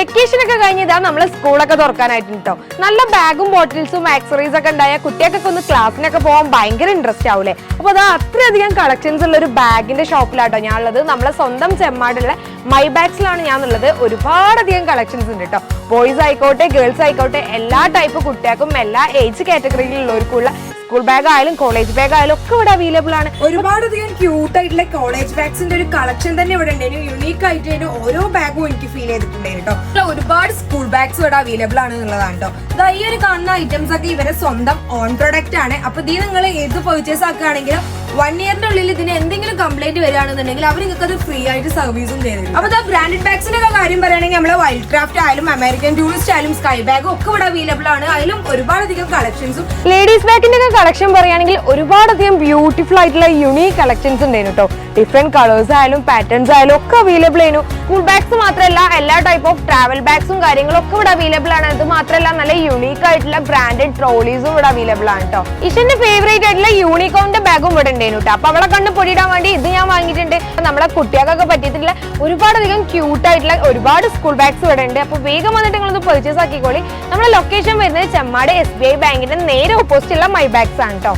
Vacation ഒക്കെ കഴിഞ്ഞതാ നമ്മളെ സ്കൂളൊക്കെ തുറക്കാനായിട്ടോ. നല്ല ബാഗും ബോട്ടിൽസും ആക്സറീസ് ഒക്കെ ഉണ്ടായ കുട്ടികൾക്കൊക്കെ ഒന്ന് ക്ലാസ്സിനൊക്കെ പോകാൻ ഭയങ്കര ഇൻട്രസ്റ്റ് ആവൂലേ. അപ്പൊ അത് അത്രയധികം കളക്ഷൻസ് ഉള്ള ഒരു ബാഗിന്റെ ഷോപ്പിലാട്ടോ ഞാൻ ഉള്ളത്. നമ്മളെ സ്വന്തം ചെമ്മാടുള്ള മൈ ബാഗ്സിലാണ് ഞാൻ ഉള്ളത്. ഒരുപാടധികം കളക്ഷൻസ് ഉണ്ട് കേട്ടോ. ബോയ്സ് ആയിക്കോട്ടെ ഗേൾസ് ആയിക്കോട്ടെ എല്ലാ ടൈപ്പ് കുട്ടികൾക്കും എല്ലാ ഏജ് കാറ്റഗറിയിലുള്ളവർക്കുള്ള സ്കൂൾ ബാഗ് ആയാലും കോളേജ് ബാഗ് ആയാലും ഒക്കെ ഇവിടെ അവൈലബിൾ ആണ്. ഒരുപാടധികം ക്യൂട്ട് ആയിട്ടുള്ള കോളേജ് ബാഗ്സിന്റെ ഒരു കളക്ഷൻ തന്നെ ഇവിടെ ഉണ്ടായിരുന്നു. യുണീക്ക് ആയിട്ട് ഓരോ ബാഗും എനിക്ക് ഫീൽ ചെയ്തിട്ടുണ്ടായിരുന്നു കേട്ടോ. ഒരുപാട് സ്കൂൾ ബാഗ്സ് ഇവിടെ അവൈലബിൾ ആണ് എന്നുള്ളതാണ് കേട്ടോ. ഈ ഒരു കാണുന്ന ഐറ്റംസ് ഒക്കെ ഇവരെ സ്വന്തം ഓൺ പ്രൊഡക്റ്റ് ആണ്. അപ്പൊ ഇത് നിങ്ങൾ ഏത് പർച്ചേസ് ആക്കുകയാണെങ്കിലും 1 ഇയറിന്റെ ഉള്ളിൽ ഇതിന് എന്തെങ്കിലും കംപ്ലൈന്റ് വരികയാണെന്നുണ്ടെങ്കിൽ അവർ നിങ്ങൾക്ക് അത് ഫ്രീ ആയിട്ട് സർവീസും ചെയ്തു. അപ്പൊ ബ്രാൻഡഡ് ബാഗ്സിന്റെ ഒക്കെ കാര്യം പറയുകയാണെങ്കിൽ നമ്മളെ വൈൽഡ് ക്രാഫ്റ്റ് ആയാലും അമേരിക്കൻ ടൂറിസ്റ്റ് ആയാലും സ്കൈ ബാഗും ഒക്കെ ഇവിടെ അവൈലബിൾ ആണ്. അതിലും ഒരുപാടധികം കളക്ഷൻസും ലേഡീസ് ബാഗിന്റെ ഒക്കെ കളക്ഷൻ പറയുകയാണെങ്കിൽ ഒരുപാടധികം ബ്യൂട്ടിഫുൾ ആയിട്ടുള്ള യുണീക് കളക്ഷൻസ് ഉണ്ടായിരുന്നു കേട്ടോ. ഡിഫറെന്റ് കളേഴ്സ് ആയാലും പാറ്റേൺസ് ആയാലും ഒക്കെ അവൈലബിൾ ആയിരുന്നു. സ്കൂൾ ബാഗ്സ് മാത്രമല്ല എല്ലാ ടൈപ്പ് ഓഫ് ട്രാവൽ ബാഗ്സും കാര്യങ്ങളും ഒക്കെ ഇവിടെ അവൈലബിൾ ആണ്. അത് മാത്രമല്ല നല്ല യുണീക്ക് ആയിട്ടുള്ള ബ്രാൻഡഡ് ട്രോളീസും ഇവിടെ അവൈലബിൾ ആണ് കേട്ടോ. ഇഷന്റെ ഫേവറേറ്റ് ആയിട്ടുള്ള യൂണിക്കോണിന്റെ ബാഗും ഇവിടെ ഉണ്ടായിരുന്നു കേട്ടോ. അപ്പൊ അവളെ കണ്ട് പൊടിയിടാൻ വേണ്ടി ഇത് ഞാൻ വാങ്ങിയിട്ടുണ്ട്. നമ്മളെ കുട്ടികൾക്കൊക്കെ പറ്റിയിട്ടുള്ള ഒരുപാടധികം ക്യൂട്ട് ആയിട്ടുള്ള ഒരുപാട് സ്കൂൾ ബാഗ്സ് ഇവിടെ ഉണ്ട്. അപ്പൊ വേഗം വന്നിട്ട് നിങ്ങളത് പർച്ചേസ് ആക്കിക്കോളി. നമ്മളെ ലൊക്കേഷൻ വരുന്നത് ചെമ്മാട് SBI ബാങ്കിന്റെ നേരെ ഓപ്പോസിറ്റ് ഉള്ള മൈ ബാഗ്സ് ആണ് കേട്ടോ.